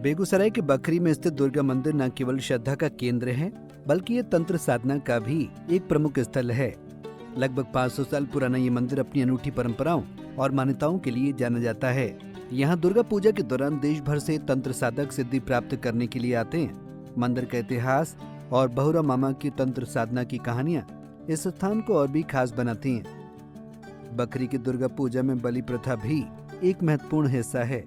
बेगूसराय के बखरी में स्थित दुर्गा मंदिर न केवल श्रद्धा का केंद्र है, बल्कि ये तंत्र साधना का भी एक प्रमुख स्थल है। लगभग 500 साल पुराना ये मंदिर अपनी अनूठी परंपराओं और मान्यताओं के लिए जाना जाता है। यहाँ दुर्गा पूजा के दौरान देश भर से तंत्र साधक सिद्धि प्राप्त करने के लिए आते हैं। मंदिर का इतिहास और बहुरा मामा की तंत्र साधना की कहानियाँ इस स्थान को और भी खास बनाती हैं। बखरी की दुर्गा पूजा में बलि प्रथा भी एक महत्वपूर्ण हिस्सा है।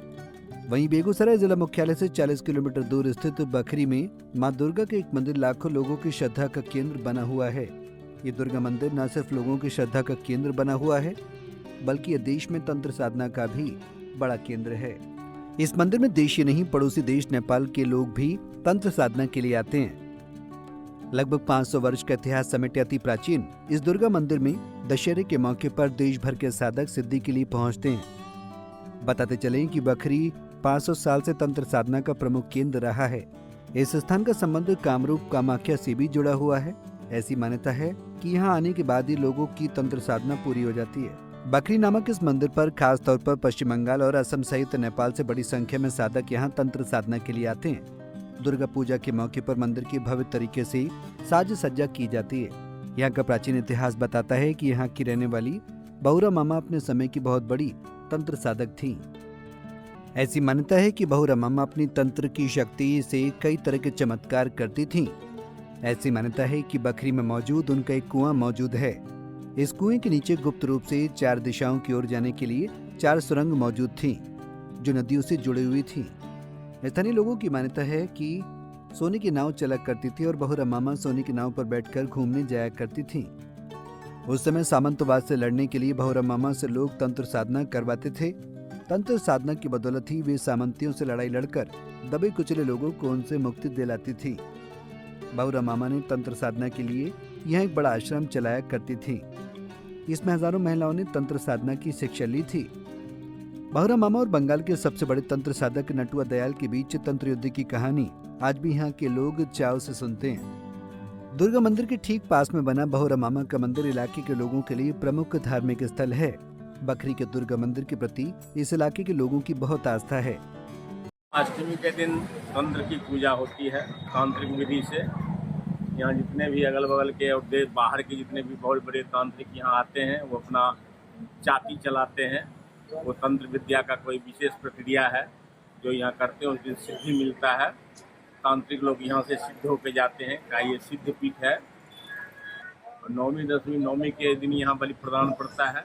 वहीं बेगूसराय जिला मुख्यालय से 40 किलोमीटर दूर स्थित बखरी में मां दुर्गा के एक मंदिर लाखों लोगों की श्रद्धा का केंद्र बना हुआ है। ये दुर्गा मंदिर न सिर्फ लोगों की श्रद्धा का केंद्र बना हुआ है, बल्कि ये देश में तंत्र साधना का भी बड़ा केंद्र है। इस मंदिर में देश ही नहीं, पड़ोसी देश नेपाल के लोग भी तंत्र साधना के लिए आते हैं। लगभग 500 वर्ष का इतिहास समेटे अति प्राचीन इस दुर्गा मंदिर में दशहरे के मौके पर देश भर के साधक सिद्धि के लिए पहुंचते हैं। बताते चलें कि बखरी 500 साल से तंत्र साधना का प्रमुख केंद्र रहा है। इस स्थान का संबंध कामरूप कामाख्या से भी जुड़ा हुआ है। ऐसी मान्यता है कि यहाँ आने के बाद ही लोगों की तंत्र साधना पूरी हो जाती है। बखरी नामक इस मंदिर पर खास तौर पर पश्चिम बंगाल और असम सहित नेपाल से बड़ी संख्या में साधक यहाँ तंत्र साधना के लिए आते हैं। दुर्गा पूजा के मौके पर मंदिर की भव्य तरीके से साज सज्जा की जाती है। यहाँ का प्राचीन इतिहास बताता है कि यहाँ की रहने वाली बहुरा मामा अपने समय की बहुत बड़ी तंत्र साधक थी। ऐसी मान्यता है कि बहुरा मामा अपनी तंत्र की शक्ति से कई तरह के चमत्कार करती थीं। ऐसी मान्यता है कि बखरी में मौजूद उनका एक कुआं मौजूद है। इस कुएं के नीचे गुप्त रूप से 4 दिशाओं की ओर जाने के लिए 4 सुरंग मौजूद थीं, जो नदियों से जुड़ी हुई थीं। स्थानीय लोगों की मान्यता है कि सोने की नाव चला करती थी और बहुरा मामा सोने की नाव पर बैठकर घूमने जाया करती थी। उस समय सामंतवाद से लड़ने के लिए बहुरा मामा से लोग तंत्र साधना करवाते थे। तंत्र साधना की बदौलत ही वे सामंतियों से लड़ाई लड़कर दबे कुचले लोगों को उनसे मुक्ति दिलाती थी। बहुरा मामा ने तंत्र साधना के लिए यह एक बड़ा आश्रम चलाया करती थी। इसमें हजारों महिलाओं ने तंत्र साधना की शिक्षा ली थी। बहुरा मामा और बंगाल के सबसे बड़े तंत्र साधक नटुआ दयाल के बीच तंत्र युद्ध की कहानी आज भी यहाँ के लोग चाव से सुनते हैं। दुर्गा मंदिर के ठीक पास में बना बहुरा मामा का मंदिर इलाके के लोगों के लिए प्रमुख धार्मिक स्थल है। बखरी के दुर्गा मंदिर के प्रति इस इलाके के लोगों की बहुत आस्था है। अष्टमी के दिन तंत्र की पूजा होती है तांत्रिक विधि से। यहाँ जितने भी अगल बगल के और देश बाहर के जितने भी बहुत बड़े तांत्रिक यहाँ आते हैं, वो अपना चाटी चलाते हैं। वो तंत्र विद्या का कोई विशेष प्रक्रिया है जो यहाँ करते हैं, उस दिन सिद्धि मिलता है। तांत्रिक लोग यहाँ से सिद्ध होकर जाते हैं का ये सिद्ध पीठ है। नौवीं दसवीं नौवीं के दिन यहाँ बलि प्रदान पड़ता है।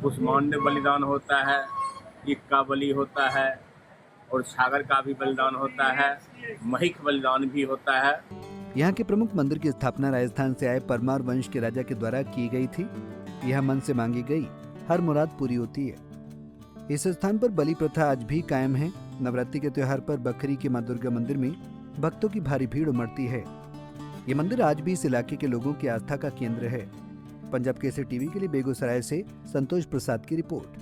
कुष्मांड बलिदान होता है, ईख का बलि होता है और छागर का भी बलिदान होता है, महिक बलिदान भी होता है। यहाँ के प्रमुख मंदिर की स्थापना राजस्थान से आए परमार वंश के राजा के द्वारा की गई थी। यह मन से मांगी गई हर मुराद पूरी होती है। इस स्थान पर बलि प्रथा आज भी कायम है। नवरात्रि के त्योहार पर बखरी के मां दुर्गा मंदिर में भक्तों की भारी भीड़ उमड़ती है। ये मंदिर आज भी इस इलाके के लोगों की आस्था का केंद्र है। पंजाब केसरी टीवी के लिए बेगूसराय से संतोष प्रसाद की रिपोर्ट।